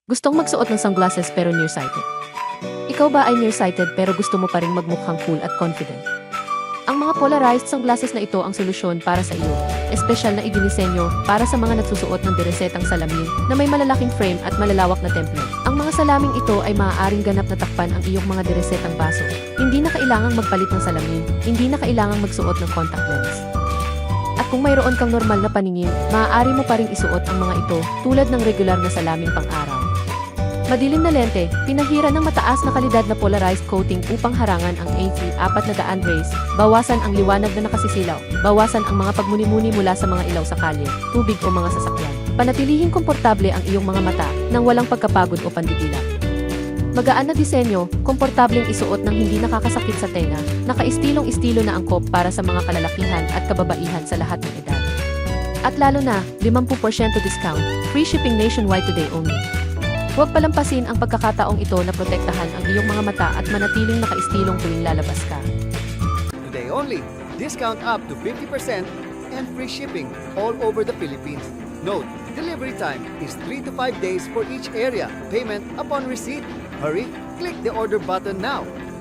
Gustong magsuot ng sungglasses pero nearsighted. Ikaw ba ay nearsighted pero gusto mo pa ring magmukhang cool at confident? Ang mga polarized sungglasses na ito ang solusyon para sa iyo. Espesyal na idinisenyo para sa mga nagsusuot ng diresetang salamin na may malalaking frame at malalawak na template. Ang mga salaming ito ay maaaring ganap na takpan ang iyong mga diresetang baso. Hindi na kailangang magpalit ng salamin, hindi na kailangang magsuot ng contact lens. At kung mayroon kang normal na paningin, maaari mo pa ring isuot ang mga ito tulad ng regular na salaming pang-araw. Madilim na lente, pinahira ng mataas na kalidad na polarized coating upang harangan ang AT400 rays, bawasan ang liwanag na nakasisilaw, bawasan ang mga pagmuni-muni mula sa mga ilaw sa kalye, tubig o mga sasakyan. Panatilihing komportable ang iyong mga mata nang walang pagkapagod o pandidilat. Magaan na disenyo, komportableng isuot ng hindi nakakasakit sa tenga, nakaistilong-istilo na angkop para sa mga kalalakihan at kababaihan sa lahat ng edad. At lalo na, 50% discount, free shipping nationwide today only. Huwag palampasin ang pagkakataong ito na protektahan ang iyong mga mata at manatiling nakaistilong tuwing lalabas ka. Today only, discount up to 50% and free shipping all over the Philippines. Note, delivery time is 3 to 5 days for each area. Payment upon receipt. Hurry, click the order button now.